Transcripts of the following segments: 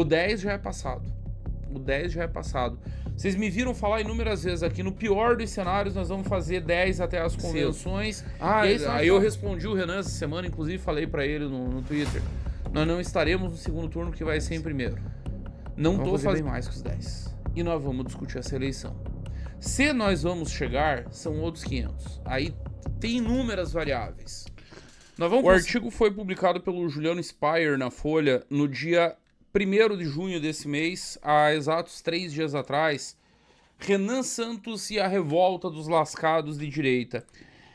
O 10 já é passado. O 10 já é passado. Vocês me viram falar inúmeras vezes aqui, no pior dos cenários, nós vamos fazer 10 até as convenções. Aí eu respondi o Renan essa semana, inclusive falei pra ele no Twitter. Nós não estaremos no segundo turno, que vai ser em primeiro. Não tô fazendo mais que os 10. E nós vamos discutir essa eleição. Se nós vamos chegar, são outros 500. Aí tem inúmeras variáveis. O artigo foi publicado pelo Juliano Spire na Folha no dia 1º de junho desse mês, há exatos 3 dias atrás. Renan Santos e a revolta dos lascados de direita.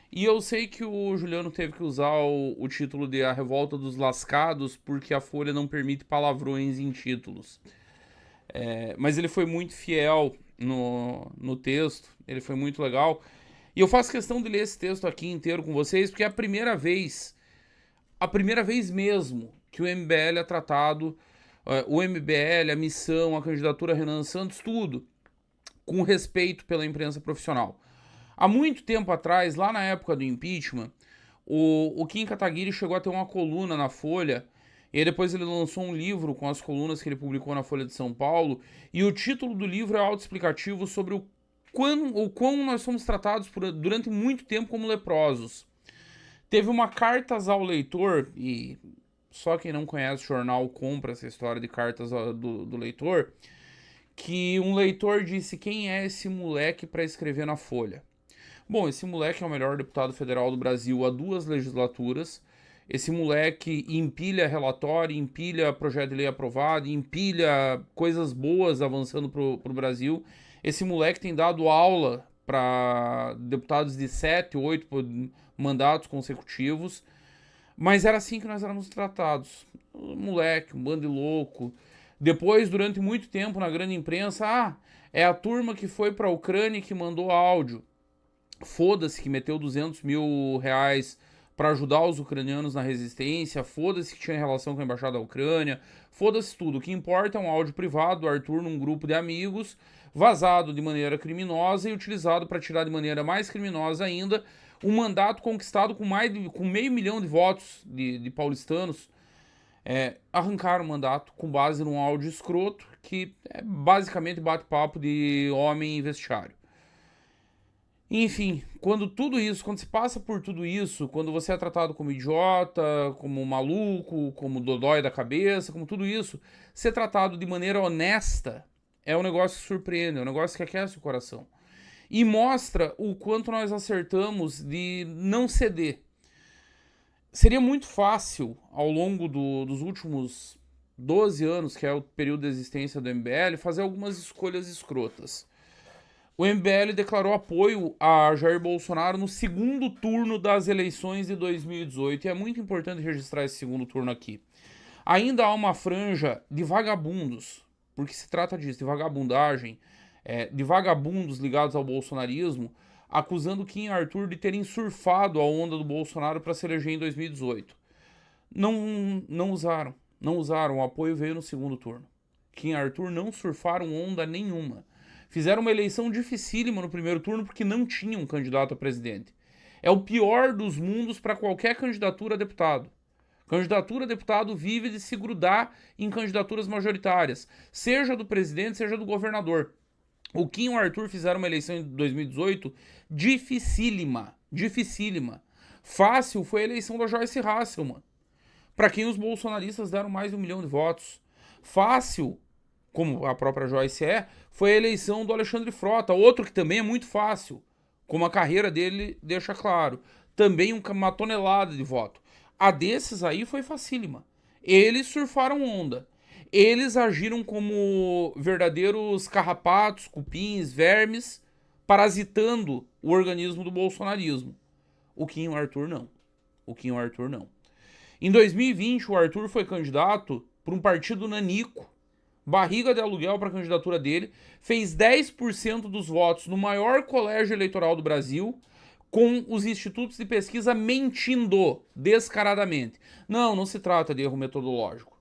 E eu sei que o Juliano teve que usar o título de A Revolta dos Lascados porque a Folha não permite palavrões em títulos. Mas ele foi muito fiel no texto, ele foi muito legal. E eu faço questão de ler esse texto aqui inteiro com vocês, porque é a primeira vez mesmo que o MBL é tratado, o MBL, a missão, a candidatura Renan Santos, tudo com respeito pela imprensa profissional. Há muito tempo atrás, lá na época do impeachment, o Kim Kataguiri chegou a ter uma coluna na Folha, e aí depois ele lançou um livro com as colunas que ele publicou na Folha de São Paulo, e o título do livro é autoexplicativo sobre o quão nós somos tratados durante muito tempo como leprosos. Teve uma cartas ao leitor, e só quem não conhece o jornal compra essa história de cartas do leitor, que um leitor disse: quem é esse moleque para escrever na Folha? Bom, esse moleque é o melhor deputado federal do Brasil há 2 legislaturas. Esse moleque empilha relatório, empilha projeto de lei aprovado, empilha coisas boas avançando pro Brasil. Esse moleque tem dado aula para deputados de 7, 8 mandatos consecutivos. Mas era assim que nós éramos tratados. Um moleque, um bando de louco. Depois, durante muito tempo na grande imprensa, é a turma que foi para a Ucrânia que mandou áudio. Foda-se que meteu 200 mil reais para ajudar os ucranianos na resistência, foda-se que tinha relação com a embaixada da Ucrânia, foda-se tudo. O que importa é um áudio privado do Arthur num grupo de amigos, vazado de maneira criminosa e utilizado para tirar de maneira mais criminosa ainda um mandato conquistado com 500 mil de votos de paulistanos. Arrancaram o mandato com base num áudio escroto que é basicamente bate-papo de homem em vestiário. Enfim, quando se passa por tudo isso, quando você é tratado como idiota, como maluco, como dodói da cabeça, como tudo isso, ser tratado de maneira honesta é um negócio que surpreende, é um negócio que aquece o coração. E mostra o quanto nós acertamos de não ceder. Seria muito fácil, ao longo dos últimos 12 anos, que é o período de existência do MBL, fazer algumas escolhas escrotas. O MBL declarou apoio a Jair Bolsonaro no segundo turno das eleições de 2018. E é muito importante registrar esse segundo turno aqui. Ainda há uma franja de vagabundos, porque se trata disso, de vagabundagem, de vagabundos ligados ao bolsonarismo, acusando Kim e Arthur de terem surfado a onda do Bolsonaro para se eleger em 2018. Não usaram. O apoio veio no segundo turno. Kim e Arthur não surfaram onda nenhuma. Fizeram uma eleição dificílima no primeiro turno porque não tinham um candidato a presidente. É o pior dos mundos para qualquer candidatura a deputado. Candidatura a deputado vive de se grudar em candidaturas majoritárias, seja do presidente, seja do governador. O Kim e o Arthur fizeram uma eleição em 2018 dificílima. Fácil foi a eleição da Joyce Hasselman, para quem os bolsonaristas deram mais de 1 milhão de votos. Fácil, como a própria Joyce foi a eleição do Alexandre Frota, outro que também é muito fácil, como a carreira dele deixa claro. Também uma tonelada de voto. A desses aí foi facílima. Eles surfaram onda. Eles agiram como verdadeiros carrapatos, cupins, vermes, parasitando o organismo do bolsonarismo. O Kim e o Arthur não. Em 2020, o Arthur foi candidato por um partido nanico, barriga de aluguel para a candidatura dele, fez 10% dos votos no maior colégio eleitoral do Brasil, com os institutos de pesquisa mentindo descaradamente. Não se trata de erro metodológico.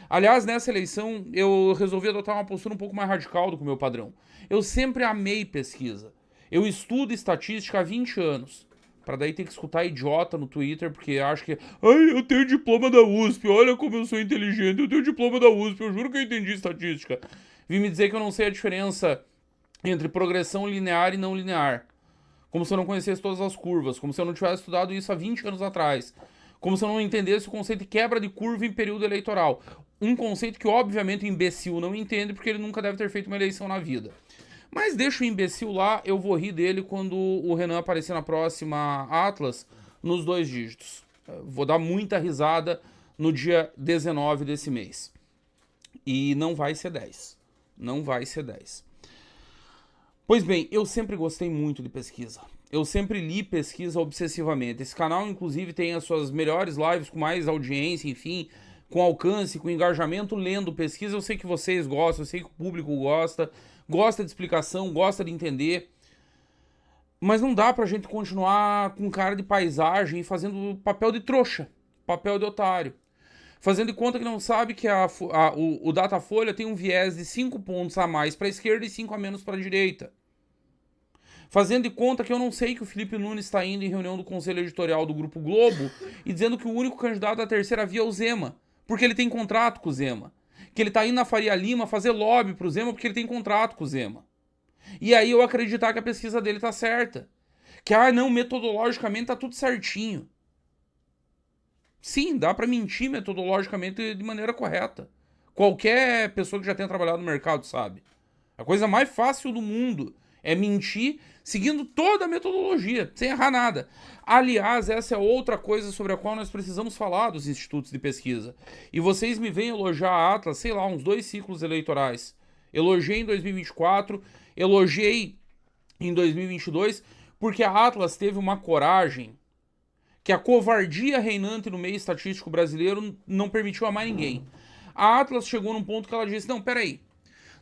Aliás, nessa eleição, eu resolvi adotar uma postura um pouco mais radical do que o meu padrão. Eu sempre amei pesquisa. Eu estudo estatística há 20 anos. Pra daí ter que escutar idiota no Twitter, porque acho que... Ai, eu tenho diploma da USP, olha como eu sou inteligente, eu tenho diploma da USP, eu juro que eu entendi estatística. Vim me dizer que eu não sei a diferença entre progressão linear e não linear. Como se eu não conhecesse todas as curvas, como se eu não tivesse estudado isso há 20 anos atrás. Como se eu não entendesse o conceito de quebra de curva em período eleitoral. Um conceito que, obviamente, o imbecil não entende, porque ele nunca deve ter feito uma eleição na vida. Mas deixa o imbecil lá, eu vou rir dele quando o Renan aparecer na próxima Atlas nos 2 dígitos. Vou dar muita risada no dia 19 desse mês. E não vai ser 10. Não vai ser 10. Pois bem, eu sempre gostei muito de pesquisa. Eu sempre li pesquisa obsessivamente. Esse canal, inclusive, tem as suas melhores lives com mais audiência, enfim, com alcance, com engajamento, lendo pesquisa. Eu sei que vocês gostam, eu sei que o público gosta de explicação, gosta de entender. Mas não dá pra gente continuar com cara de paisagem e fazendo papel de trouxa, papel de otário. Fazendo de conta que não sabe que o Datafolha tem um viés de 5 pontos a mais para a esquerda e 5 a menos para a direita. Fazendo de conta que eu não sei que o Felipe Nunes está indo em reunião do Conselho Editorial do Grupo Globo e dizendo que o único candidato da terceira via é o Zema, porque ele tem contrato com o Zema. Que ele está indo na Faria Lima fazer lobby pro Zema porque ele tem contrato com o Zema. E aí eu acreditar que a pesquisa dele tá certa. Que, não, metodologicamente tá tudo certinho. Sim, dá para mentir metodologicamente de maneira correta. Qualquer pessoa que já tenha trabalhado no mercado sabe. A coisa mais fácil do mundo é mentir seguindo toda a metodologia, sem errar nada. Aliás, essa é outra coisa sobre a qual nós precisamos falar dos institutos de pesquisa. E vocês me vêm elogiar a Atlas, sei lá, uns 2 ciclos eleitorais. Elogiei em 2024, elogiei em 2022, porque a Atlas teve uma coragem que a covardia reinante no meio estatístico brasileiro não permitiu a mais ninguém. A Atlas chegou num ponto que ela disse, não, peraí,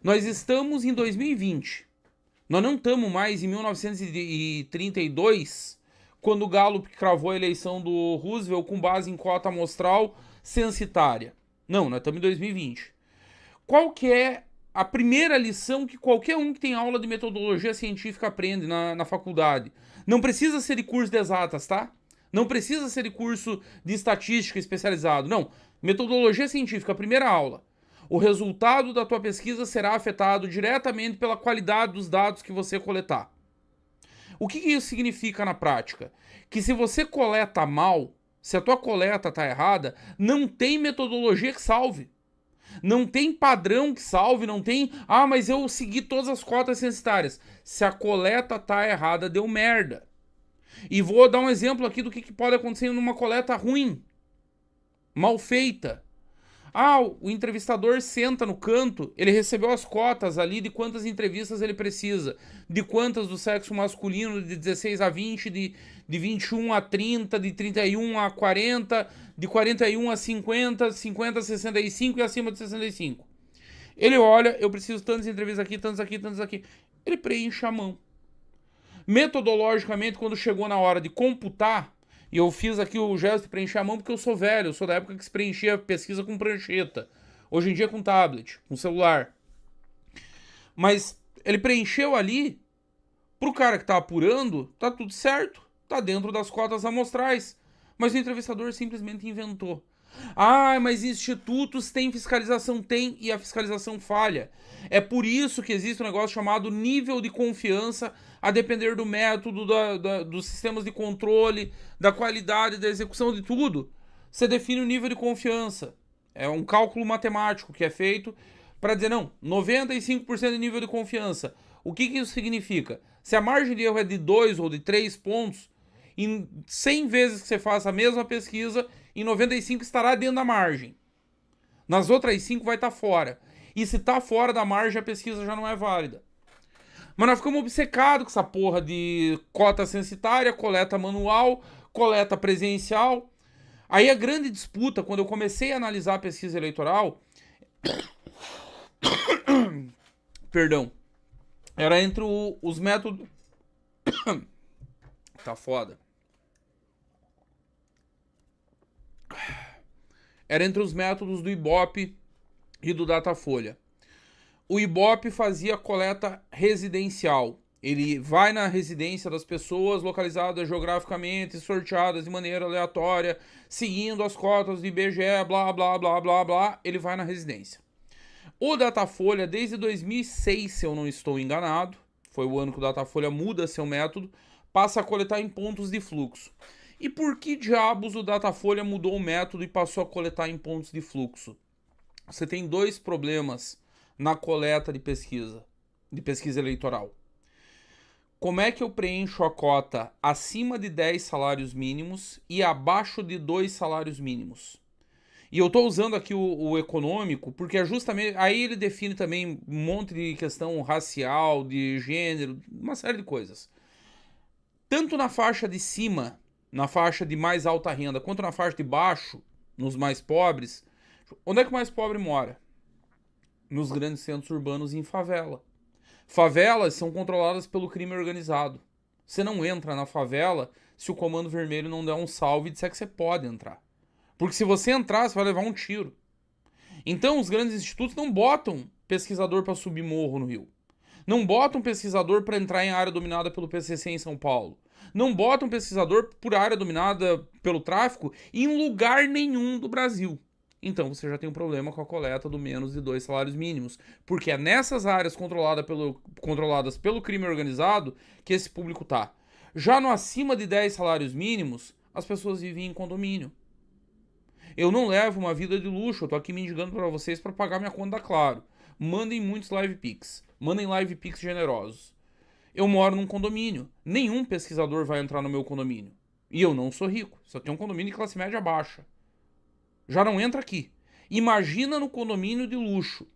nós estamos em 2020, nós não estamos mais em 1932, quando o Gallup cravou a eleição do Roosevelt com base em cota amostral censitária. Não, nós estamos em 2020. Qual que é a primeira lição que qualquer um que tem aula de metodologia científica aprende na faculdade? Não precisa ser de curso de exatas, tá? Não precisa ser de curso de estatística especializado. Não. Metodologia científica, primeira aula. O resultado da tua pesquisa será afetado diretamente pela qualidade dos dados que você coletar. O que isso significa na prática? Que se você coleta mal, se a tua coleta está errada, não tem metodologia que salve. Não tem padrão que salve, não tem... mas eu segui todas as cotas censitárias. Se a coleta está errada, deu merda. E vou dar um exemplo aqui do que pode acontecer numa coleta ruim, mal feita. O entrevistador senta no canto, ele recebeu as cotas ali de quantas entrevistas ele precisa, de quantas do sexo masculino, de 16 a 20, de 21 a 30, de 31 a 40, de 41 a 50, 50 a 65 e acima de 65. Ele olha, eu preciso tantas entrevistas aqui, tantas aqui, tantas aqui. Ele preenche a mão. Metodologicamente, quando chegou na hora de computar, e eu fiz aqui o gesto de preencher a mão porque eu sou velho, eu sou da época que se preenchia a pesquisa com prancheta. Hoje em dia com tablet, com celular. Mas ele preencheu ali, pro cara que tá apurando, tá tudo certo, tá dentro das cotas amostrais. Mas o entrevistador simplesmente inventou. Mas institutos têm fiscalização? Tem, e a fiscalização falha. É por isso que existe um negócio chamado nível de confiança, a depender do método, dos sistemas de controle, da qualidade, da execução de tudo. Você define o nível de confiança. É um cálculo matemático que é feito para dizer, não, 95% de nível de confiança. O que isso significa? Se a margem de erro é de 2 ou de 3 pontos, em 100 vezes que você faça a mesma pesquisa, em 95 estará dentro da margem. Nas outras 5 vai estar fora. E se está fora da margem, a pesquisa já não é válida. Mas nós ficamos obcecados com essa porra de cota censitária, coleta manual, coleta presencial. Aí a grande disputa, quando eu comecei a analisar a pesquisa eleitoral, perdão, era entre os métodos... Tá foda. Era entre os métodos do Ibope e do Datafolha. O Ibope fazia coleta residencial Ele vai na residência das pessoas localizadas geograficamente, sorteadas de maneira aleatória, seguindo as cotas do IBGE, blá, blá, blá, blá, blá. Ele vai na residência. O Datafolha, desde 2006, se eu não estou enganado, foi o ano que o Datafolha muda seu método, passa a coletar em pontos de fluxo. E por que diabos o Datafolha mudou o método e passou a coletar em pontos de fluxo? Você tem dois problemas na coleta de pesquisa eleitoral. Como é que eu preencho a cota acima de 10 salários mínimos e abaixo de 2 salários mínimos? E eu estou usando aqui o econômico, porque é justamente... Aí ele define também um monte de questão racial, de gênero, uma série de coisas. Tanto na faixa de cima, na faixa de mais alta renda, quanto na faixa de baixo, nos mais pobres. Onde é que o mais pobre mora? Nos grandes centros urbanos e em favela. Favelas são controladas pelo crime organizado. Você não entra na favela se o Comando Vermelho não der um salve e disser que você pode entrar. Porque se você entrar, você vai levar um tiro. Então, os grandes institutos não botam pesquisador para subir morro no Rio. Não botam pesquisador para entrar em área dominada pelo PCC em São Paulo. Não botam pesquisador por área dominada pelo tráfico em lugar nenhum do Brasil. Então você já tem um problema com a coleta do menos de 2 salários mínimos. Porque é nessas áreas controladas pelo crime organizado que esse público tá. Já no acima de 10 salários mínimos, as pessoas vivem em condomínio. Eu não levo uma vida de luxo, eu tô aqui mendigando para vocês para pagar minha conta da Claro. Mandem muitos live pics. Mandem live pics generosos. Eu moro num condomínio. Nenhum pesquisador vai entrar no meu condomínio. E eu não sou rico. Só tenho um condomínio de classe média baixa. Já não entra aqui. Imagina no condomínio de luxo.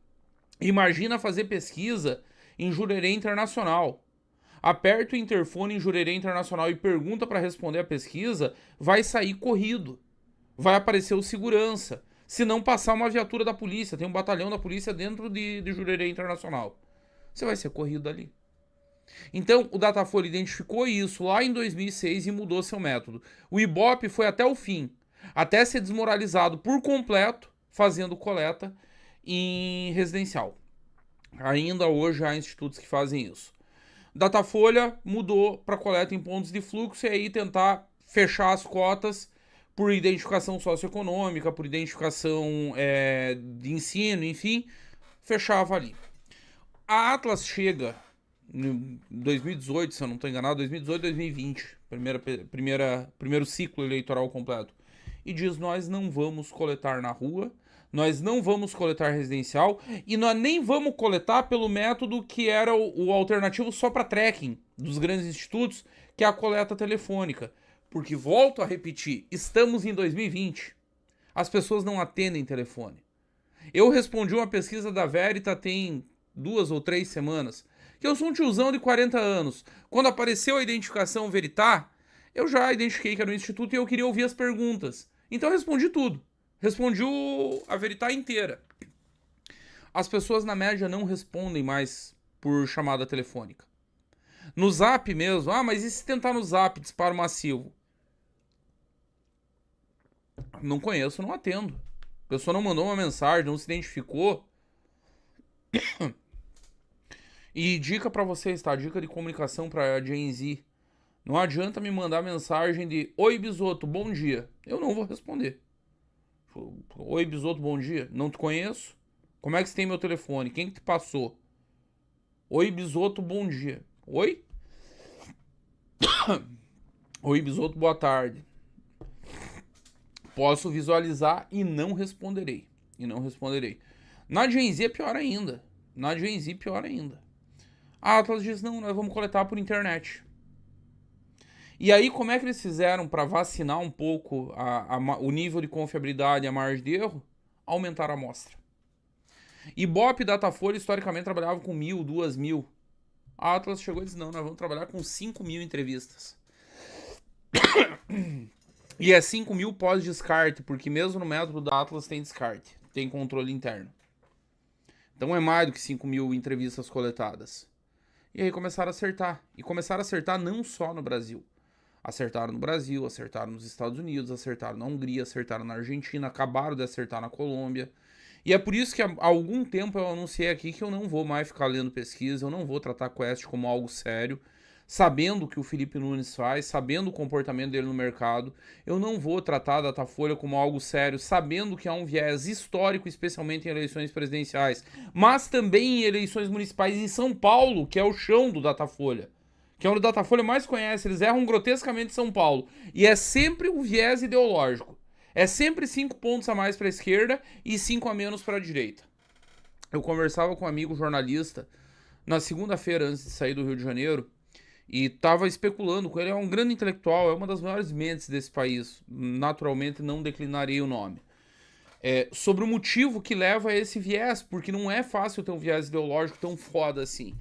Imagina fazer pesquisa em Jurerê Internacional. Aperta o interfone em Jurerê Internacional e pergunta para responder a pesquisa, vai sair corrido. Vai aparecer o segurança. Se não passar uma viatura da polícia, tem um batalhão da polícia dentro de Jurerê Internacional. Você vai ser corrido dali. Então, o Datafolha identificou isso lá em 2006 e mudou seu método. O Ibope foi até o fim, até ser desmoralizado por completo, fazendo coleta em residencial. Ainda hoje há institutos que fazem isso. Datafolha mudou para coleta em pontos de fluxo e aí tentar fechar as cotas por identificação socioeconômica, por identificação de ensino, enfim, fechava ali. A Atlas chega em 2018, se eu não estou enganado, 2018, 2020, primeiro ciclo eleitoral completo, e diz: nós não vamos coletar na rua, nós não vamos coletar residencial e nós nem vamos coletar pelo método que era o alternativo só para tracking dos grandes institutos, que é a coleta telefônica. Porque, volto a repetir, estamos em 2020. As pessoas não atendem telefone. Eu respondi uma pesquisa da Verita tem 2 ou 3 semanas, que eu sou um tiozão de 40 anos. Quando apareceu a identificação Veritá, eu já identifiquei que era um instituto e eu queria ouvir as perguntas. Então eu respondi tudo. Respondi a Veritá inteira. As pessoas, na média, não respondem mais por chamada telefônica. No Zap mesmo, mas e se tentar no Zap, disparo massivo? Não conheço, não atendo. A pessoa não mandou uma mensagem, não se identificou. E dica pra vocês, tá? Dica de comunicação pra Gen Z. Não adianta me mandar mensagem de: oi, Bisoto, bom dia. Eu não vou responder. Oi, Bisoto, bom dia. Não te conheço. Como é que você tem meu telefone? Quem que te passou? Oi, Bisoto, bom dia. Oi? Oi, Bisoto, boa tarde. Posso visualizar e não responderei. Na Gen Z é pior ainda. A Atlas diz: não, nós vamos coletar por internet. E aí, como é que eles fizeram para vacinar um pouco o nível de confiabilidade e a margem de erro? Aumentar a amostra. Ibope e Datafolha historicamente trabalhavam com 1.000, 2.000. A Atlas chegou e disse: não, nós vamos trabalhar com 5.000 entrevistas. E é 5.000 pós-descarte, porque mesmo no método da Atlas tem descarte, tem controle interno. Então é mais do que 5.000 entrevistas coletadas. E aí começaram a acertar. E começaram a acertar não só no Brasil. Acertaram no Brasil, acertaram nos Estados Unidos, acertaram na Hungria, acertaram na Argentina, acabaram de acertar na Colômbia. E é por isso que há algum tempo eu anunciei aqui que eu não vou mais ficar lendo pesquisa, eu não vou tratar a Quest como algo sério, sabendo o que o Felipe Nunes faz, sabendo o comportamento dele no mercado. Eu não vou tratar a Datafolha como algo sério, sabendo que há um viés histórico, especialmente em eleições presidenciais, mas também em eleições municipais em São Paulo, que é o chão do Datafolha, que é onde o Datafolha mais conhece. Eles erram grotescamente São Paulo. E é sempre o viés ideológico. É sempre 5 pontos a mais para a esquerda e 5 a menos para a direita. Eu conversava com um amigo jornalista na segunda-feira antes de sair do Rio de Janeiro e estava especulando com ele. É um grande intelectual, é uma das maiores mentes desse país. Naturalmente não declinarei o nome. Sobre o motivo que leva a esse viés, porque não é fácil ter um viés ideológico tão foda assim.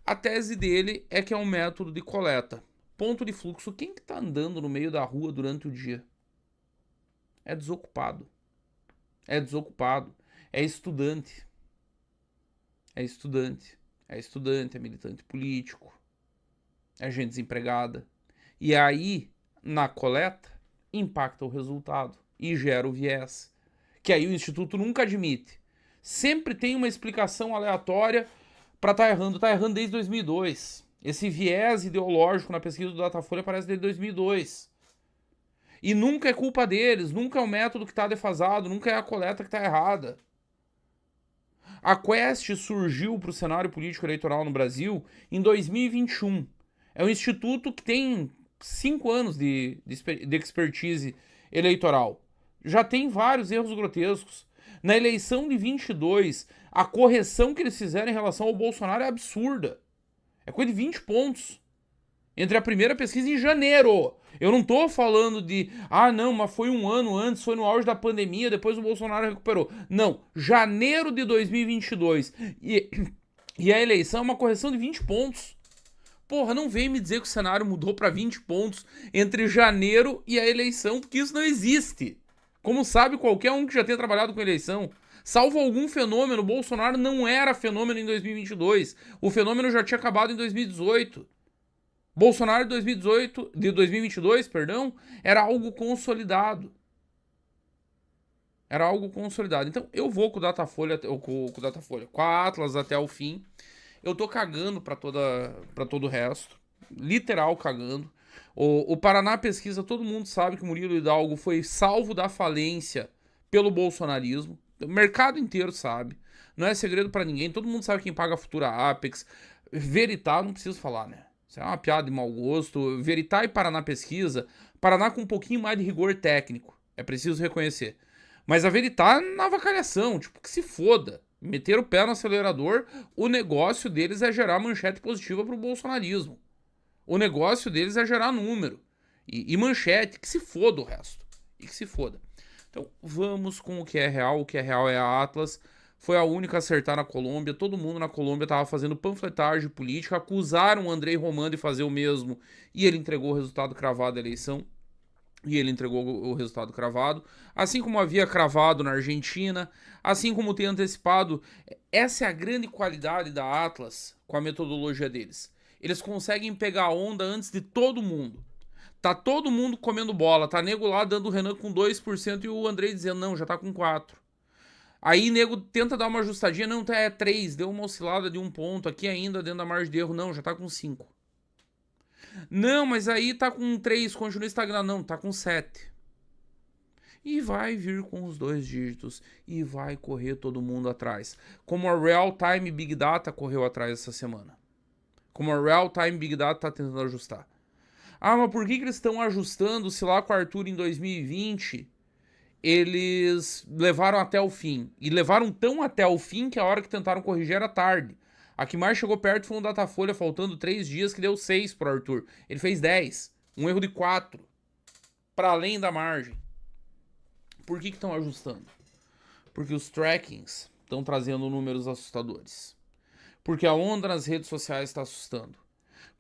A tese dele é que é um método de coleta. Ponto de fluxo. Quem que tá andando no meio da rua durante o dia? É desocupado. É desocupado. É estudante. É estudante. É estudante, é militante político. É gente desempregada. E aí, na coleta, impacta o resultado e gera o viés. Que aí o Instituto nunca admite. Sempre tem uma explicação aleatória para estar errando. Tá errando desde 2002. Esse viés ideológico na pesquisa do Datafolha aparece desde 2002. E nunca é culpa deles, nunca é o método que está defasado, nunca é a coleta que está errada. A Quest surgiu para o cenário político eleitoral no Brasil em 2021. É um instituto que tem 5 anos de expertise eleitoral. Já tem vários erros grotescos. Na eleição de 22, a correção que eles fizeram em relação ao Bolsonaro é absurda. É coisa de 20 pontos. Entre a primeira pesquisa em janeiro. Eu não tô falando de, não, mas foi um ano antes, foi no auge da pandemia, depois o Bolsonaro recuperou. Não, janeiro de 2022. E a eleição é uma correção de 20 pontos. Porra, não vem me dizer que o cenário mudou para 20 pontos entre janeiro e a eleição, porque isso não existe. Como sabe qualquer um que já tenha trabalhado com eleição. Salvo algum fenômeno, Bolsonaro não era fenômeno em 2022. O fenômeno já tinha acabado em 2018. Bolsonaro de 2022, era algo consolidado. Era algo consolidado. Então eu vou com o Datafolha, com a Atlas até o fim. Eu tô cagando pra todo o resto. Literal cagando. O Paraná Pesquisa, todo mundo sabe que o Murilo Hidalgo foi salvo da falência pelo bolsonarismo. O mercado inteiro sabe. Não é segredo pra ninguém. Todo mundo sabe quem paga a futura Apex. Veritá, não preciso falar, né? Isso é uma piada de mau gosto. Veritá e Paraná Pesquisa. Paraná com um pouquinho mais de rigor técnico. É preciso reconhecer. Mas a Veritá na avacalhação. Tipo, que se foda. Meter o pé no acelerador. O negócio deles é gerar manchete positiva pro bolsonarismo. O negócio deles é gerar número. E manchete. Que se foda o resto. E que se foda. Então, vamos com o que é real. O que é real é a Atlas. Foi a única a acertar na Colômbia. Todo mundo na Colômbia estava fazendo panfletagem política. Acusaram o Andrei Roman de fazer o mesmo. E ele entregou o resultado cravado da eleição. E ele entregou o resultado cravado. Assim como havia cravado na Argentina. Assim como tem antecipado. Essa é a grande qualidade da Atlas com a metodologia deles. Eles conseguem pegar a onda antes de todo mundo. Tá todo mundo comendo bola. Tá nego lá dando o Renan com 2% e o Andrei dizendo, não, já tá com 4%. Aí nego tenta dar uma ajustadinha, não, é 3, deu uma oscilada de 1 ponto, aqui ainda dentro da margem de erro, não, já tá com 5. Não, mas aí tá com 3, continua estagnado, não, tá com 7. E vai vir com os 2 dígitos, e vai correr todo mundo atrás. Como a Real Time Big Data correu atrás essa semana. Como a Real Time Big Data tá tentando ajustar. Mas por que eles estão ajustando se lá com o Arthur em 2020... eles levaram até o fim. E levaram tão até o fim que a hora que tentaram corrigir era tarde. A que mais chegou perto foi um Datafolha, faltando 3 dias, que deu 6 pro Arthur. Ele fez 10. Um erro de 4. Para além da margem. Por que estão ajustando? Porque os trackings estão trazendo números assustadores. Porque a onda nas redes sociais está assustando.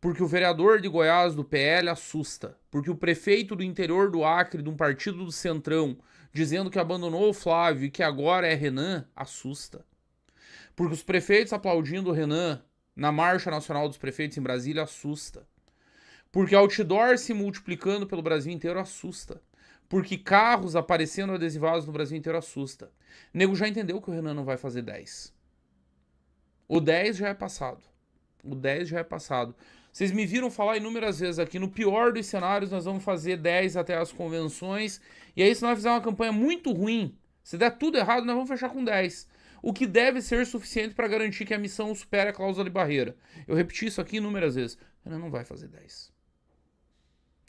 Porque o vereador de Goiás do PL assusta. Porque o prefeito do interior do Acre, de um partido do Centrão, dizendo que abandonou o Flávio e que agora é Renan, assusta. Porque os prefeitos aplaudindo o Renan na Marcha Nacional dos Prefeitos em Brasília, assusta. Porque outdoor se multiplicando pelo Brasil inteiro, assusta. porque carros aparecendo adesivados no Brasil inteiro assusta. O nego já entendeu que o Renan não vai fazer 10. O 10 já é passado. O 10 já é passado. Vocês me viram falar inúmeras vezes aqui, no pior dos cenários nós vamos fazer 10 até as convenções, e aí se nós fizermos uma campanha muito ruim, se der tudo errado, nós vamos fechar com 10. O que deve ser suficiente para garantir que a missão supere a cláusula de barreira. Eu repeti isso aqui inúmeras vezes. O Renan não vai fazer 10.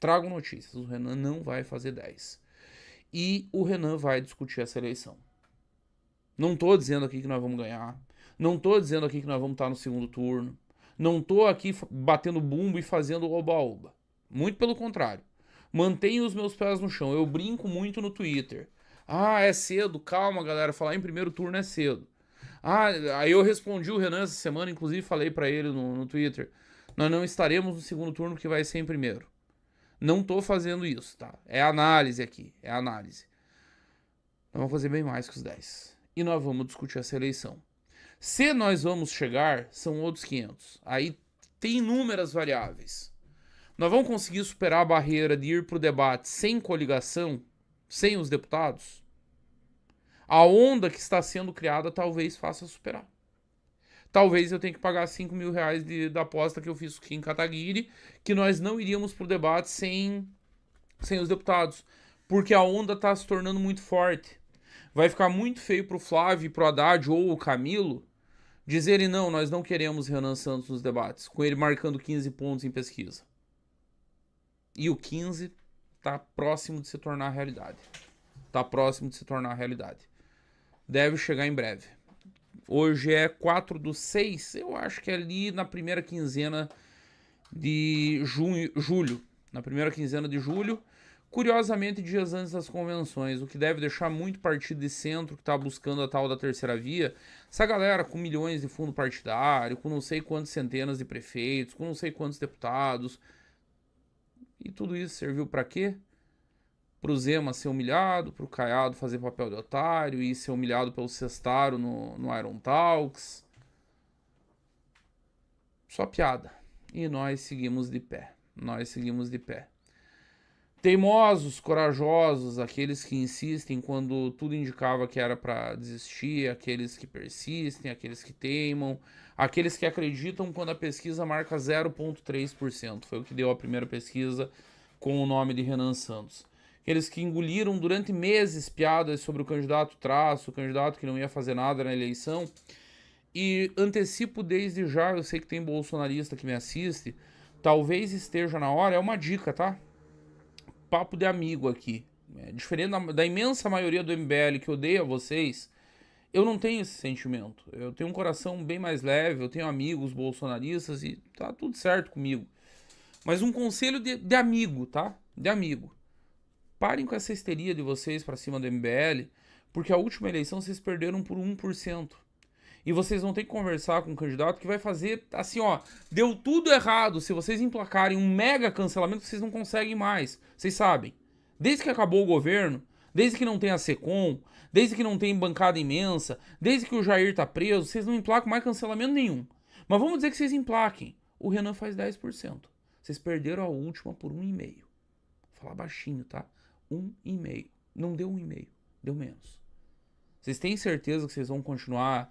Trago notícias, o Renan não vai fazer 10. E o Renan vai discutir essa eleição. Não tô dizendo aqui que nós vamos ganhar. Não tô dizendo aqui que nós vamos estar no segundo turno. Não tô aqui batendo bumbo e fazendo oba-oba. Muito pelo contrário. Mantenho os meus pés no chão. Eu brinco muito no Twitter. Ah, é cedo. Calma, galera. Falar em primeiro turno é cedo. Ah, aí eu respondi o Renan essa semana. Inclusive falei pra ele no Twitter. Nós não estaremos no segundo turno porque vai ser em primeiro. Não tô fazendo isso, tá? É análise aqui. É análise. Nós vamos fazer bem mais que os 10. E nós vamos discutir essa eleição. Se nós vamos chegar, são outros 500. Aí tem inúmeras variáveis. Nós vamos conseguir superar a barreira de ir para o debate sem coligação, sem os deputados? A onda que está sendo criada talvez faça superar. Talvez eu tenha que pagar 5 mil reais da aposta que eu fiz aqui em Kataguiri, que nós não iríamos para o debate sem os deputados. Porque a onda está se tornando muito forte. Vai ficar muito feio pro Flávio, pro Haddad ou o Camilo dizerem não, nós não queremos Renan Santos nos debates, com ele marcando 15 pontos em pesquisa. E o 15 tá próximo de se tornar realidade. Tá próximo de se tornar realidade. Deve chegar em breve. Hoje é 4/6, eu acho que é ali na primeira quinzena de julho. Na primeira quinzena de julho. Curiosamente, dias antes das convenções, o que deve deixar muito partido de centro que está buscando a tal da terceira via, essa galera com milhões de fundo partidário, com não sei quantas centenas de prefeitos, com não sei quantos deputados. E tudo isso serviu para quê? Para o Zema ser humilhado, para o Caiado fazer papel de otário e ser humilhado pelo Sestaro no Iron Talks. Só piada. E nós seguimos de pé. Nós seguimos de pé. Teimosos, corajosos, aqueles que insistem quando tudo indicava que era para desistir, aqueles que persistem, aqueles que teimam, aqueles que acreditam quando a pesquisa marca 0,3%. Foi o que deu a primeira pesquisa com o nome de Renan Santos. Aqueles que engoliram durante meses piadas sobre o candidato traço, o candidato que não ia fazer nada na eleição. E antecipo desde já, eu sei que tem bolsonarista que me assiste, talvez esteja na hora, é uma dica, tá? Papo de amigo aqui. Diferente da imensa maioria do MBL que odeia vocês, eu não tenho esse sentimento. Eu tenho um coração bem mais leve, eu tenho amigos bolsonaristas e tá tudo certo comigo. Mas um conselho de amigo, tá? De amigo. Parem com essa histeria de vocês pra cima do MBL, porque a última eleição vocês perderam por 1%. E vocês vão ter que conversar com um candidato que vai fazer, assim, ó, deu tudo errado. Se vocês emplacarem um mega cancelamento, vocês não conseguem mais. Vocês sabem. Desde que acabou o governo, desde que não tem a SECOM, desde que não tem bancada imensa, desde que o Jair tá preso, vocês não emplacam mais cancelamento nenhum. Mas vamos dizer que vocês emplaquem. O Renan faz 10%. Vocês perderam a última por 1,5%. Vou falar baixinho, tá? 1,5%. Não deu 1,5%, deu menos. Vocês têm certeza que vocês vão continuar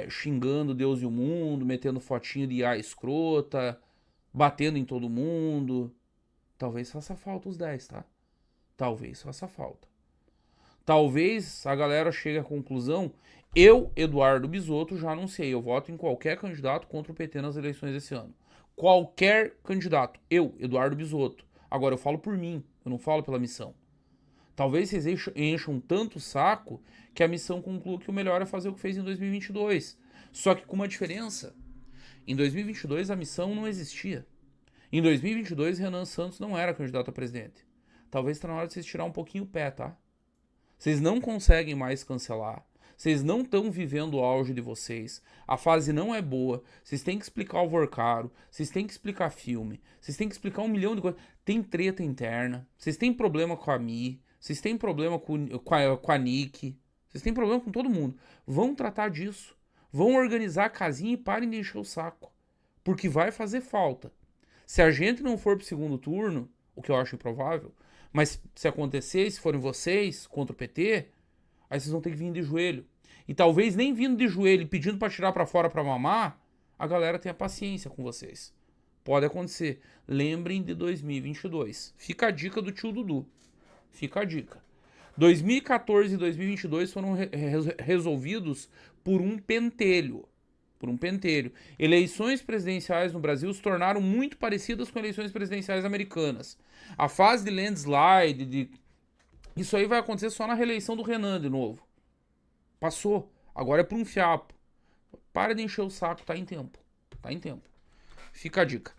xingando Deus e o mundo, metendo fotinho de IA escrota, batendo em todo mundo? Talvez faça falta os 10, tá? Talvez faça falta. Talvez a galera chegue à conclusão, eu, Eduardo Bisotto, já anunciei, eu voto em qualquer candidato contra o PT nas eleições desse ano. Qualquer candidato. Eu, Eduardo Bisotto. Agora eu falo por mim, eu não falo pela missão. Talvez vocês encham tanto o saco que a missão conclua que o melhor é fazer o que fez em 2022. Só que com uma diferença. Em 2022 a missão não existia. Em 2022 Renan Santos não era candidato a presidente. Talvez está na hora de vocês tirar um pouquinho o pé, tá? Vocês não conseguem mais cancelar. Vocês não estão vivendo o auge de vocês. A fase não é boa. Vocês têm que explicar o Vorcaro. Vocês têm que explicar filme. Vocês têm que explicar 1 milhão de coisas. Tem treta interna. Vocês têm problema com a Mi. Vocês têm problema com a Nick. Vocês têm problema com todo mundo. Vão tratar disso. Vão organizar a casinha e parem de encher o saco. Porque vai fazer falta. Se a gente não for pro segundo turno, o que eu acho improvável, Mas se acontecer, se forem vocês contra o PT, aí vocês vão ter que vir de joelho. E talvez nem vindo de joelho e pedindo pra tirar pra fora pra mamar, a galera tenha paciência com vocês. Pode acontecer. Lembrem de 2022. Fica a dica do tio Dudu. Fica a dica. 2014 e 2022 foram resolvidos por um pentelho. Por um pentelho. Eleições presidenciais no Brasil se tornaram muito parecidas com eleições presidenciais americanas. A fase de landslide, isso aí vai acontecer só na reeleição do Renan de novo. Passou. Agora é por um fiapo. Para de encher o saco, tá em tempo. Tá em tempo. Fica a dica.